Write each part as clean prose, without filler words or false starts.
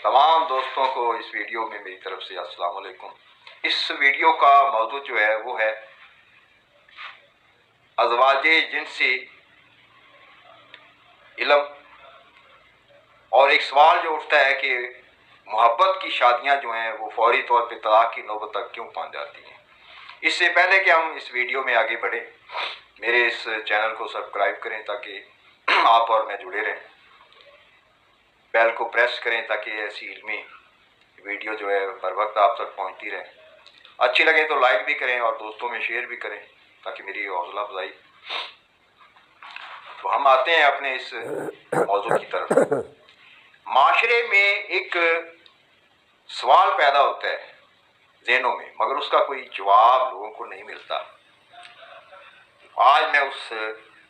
तमाम दोस्तों को इस वीडियो में मेरी तरफ से अस्सलाम वालेकुम। इस वीडियो का मौजू जो है वो है अज़वाजे जिनसी इल्म। और एक सवाल जो उठता है कि मोहब्बत की शादियां जो हैं वो फौरी तौर पे तलाक की नौबत तक क्यों पहुंच जाती हैं। इससे पहले कि हम इस वीडियो में आगे बढ़ें, मेरे इस चैनल को सब्सक्राइब करें ताकि आप और मैं जुड़े रहें। बेल को प्रेस करें ताकि ऐसी इल्मी वीडियो जो है बर वक्त आप तक पहुंचती रहे। अच्छी लगे तो लाइक भी करें और दोस्तों में शेयर भी करें ताकि मेरी हौसला अफजाई। तो हम आते हैं अपने इस मौजू की तरफ। माशरे में एक सवाल पैदा होता है ज़हनों में, मगर उसका कोई जवाब लोगों को नहीं मिलता। आज मैं उस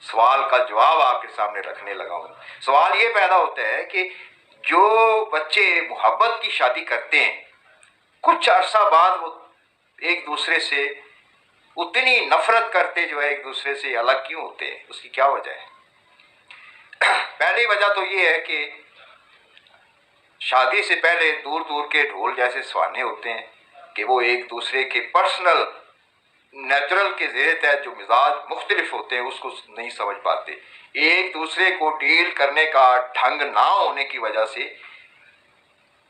सवाल का जवाब आपके सामने रखने लगा हूँ। सवाल ये पैदा होता है कि जो बच्चे मोहब्बत की शादी करते हैं, कुछ अरसा बाद वो एक दूसरे से उतनी नफरत करते जो है एक दूसरे से अलग क्यों होते हैं, उसकी क्या वजह है? पहली वजह तो ये है कि शादी से पहले दूर दूर के ढोल जैसे सुहाने होते हैं कि वो एक दूसरे के पर्सनल नेचुरल के ज़ेरे तहत जो मिजाज मुख्तलिफ होते हैं उसको नहीं समझ पाते। एक दूसरे को डील करने का ढंग ना होने की वजह से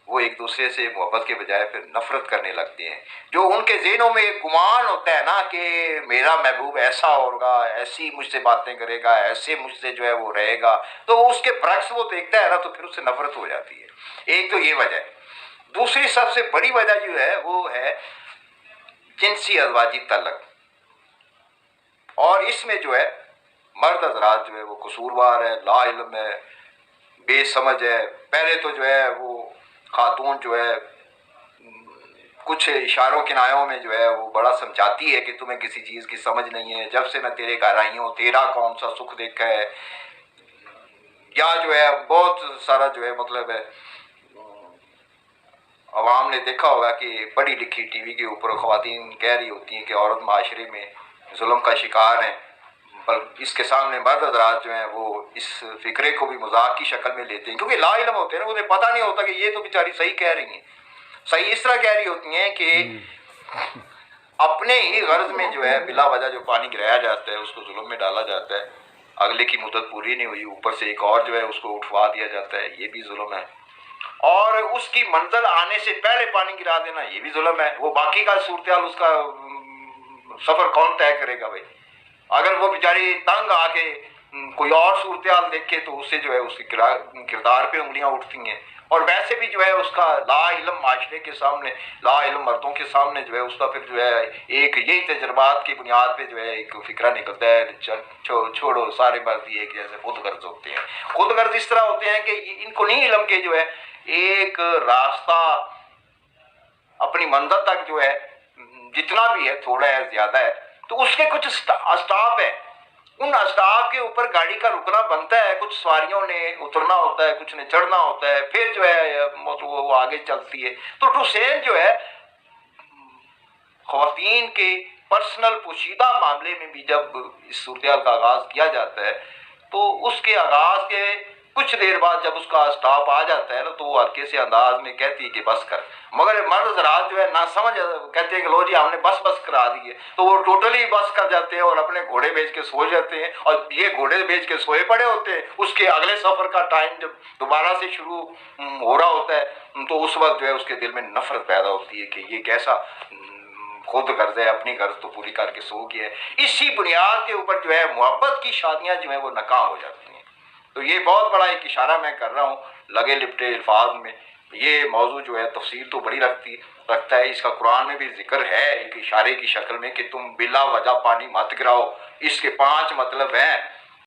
वो एक दूसरे से मोहब्बत के बजाय फिर नफरत करने लगते हैं। जो उनके ज़हनों में एक गुमान होता है ना कि मेरा महबूब ऐसा होगा, ऐसी मुझसे बातें करेगा, ऐसे मुझसे जो है वो रहेगा, तो उसके बरक्स वो देखता है ना तो फिर उससे नफरत हो जाती है। एक तो ये वजह है। दूसरी सबसे बड़ी वजह जो है वो है जिनसी अज़वाजी तलक। और इसमें जो है मर्द हज़रात जो है वो कसूरवार है, ला इल्म है, बेसमझ है। पहले तो जो है वो खातून जो है कुछ इशारों किनायों में जो है वो बड़ा समझाती है कि तुम्हें किसी चीज़ की समझ नहीं है, जब से मैं तेरे घर आई हूँ तेरा कौन सा सुख देखा है, या जो है बहुत सारा जो है मतलब है अवाम ने देखा होगा कि पढ़ी लिखी टीवी के ऊपर ख़वातीन कह रही होती हैं कि औरत माशरे में जुल्म का शिकार है, पर इसके सामने मर्द हज़रात जो हैं वो इस फिक्रे को भी मजाक की शक्ल में लेते हैं, क्योंकि ला इल्म होते हैं ना, उन्हें पता नहीं होता कि ये तो बेचारी सही कह रही हैं। सही इस तरह कह रही होती हैं कि अपने ही गर्ज में जो है बिला वजह जो पानी गिराया जाता है उसको जुल्म में डाला जाता है, अगले की मुद्दत पूरी नहीं हुई ऊपर से एक और जो है उसको उठवा दिया जाता है, ये भी जुल्म है। और उसकी मंजिल आने से पहले पानी गिरा देना ये भी जुल्म है। वो बाकी का सूरत उसका सफर कौन तय करेगा भाई? अगर वो बेचारी तंग आके कोई और सूरत देखे तो उससे जो है उसके किरदार पे उंगलियां उठती हैं। और वैसे भी जो है उसका ला इल्म माशरे के सामने, ला इल्म मर्दों के सामने जो है उसका फिर जो है एक यही तजर्बात की बुनियाद पे जो है एक फिक्रा निकलता है, छोड़ो सारे मर्द ही एक जैसे खुद गर्ज होते हैं। खुद गर्ज इस तरह होते हैं कि इनको नहीं इल्म के जो है एक रास्ता अपनी मंजिल तक जो है जितना भी है थोड़ा है ज्यादा है तो उसके कुछ स्टॉप है, उन स्टॉप के ऊपर गाड़ी का रुकना बनता है, कुछ सवारियों ने उतरना होता है, कुछ ने चढ़ना होता है, फिर जो है वो आगे चलती है। तो टू सेम जो है ख़वातीन के पर्सनल पोशीदा मामले में भी जब इस सूरत का आगाज किया जाता है तो उसके आगाज के कुछ देर बाद जब उसका स्टॉप आ जाता है ना तो वो हल्के से अंदाज में कहती है कि बस कर। मगर मर्द हज़रात जो है ना समझ कहते हैं कि लो जी हमने बस करा दी है, तो वो टोटली बस कर जाते हैं और अपने घोड़े बेच के सो जाते हैं। और ये घोड़े बेच के सोए पड़े होते हैं, उसके अगले सफ़र का टाइम जब दोबारा से शुरू हो रहा होता है तो उस वक्त जो है उसके दिल में नफरत पैदा होती है कि ये कैसा खुद गर्ज है, अपनी गर्ज तो पूरी करके सो गया है। इसी बुनियाद के ऊपर जो है मोहब्बत की शादियां जो है वो नाकाम हो जाती हैं। तो ये बहुत बड़ा एक इशारा मैं कर रहा हूँ लगे लिपटे अल्फाज में। ये मौजू जो है तफसील तो बड़ी रखता है, इसका कुरान में भी जिक्र है एक इशारे की शक्ल में कि तुम बिला वजह पानी मत गिराओ। इसके 5 मतलब हैं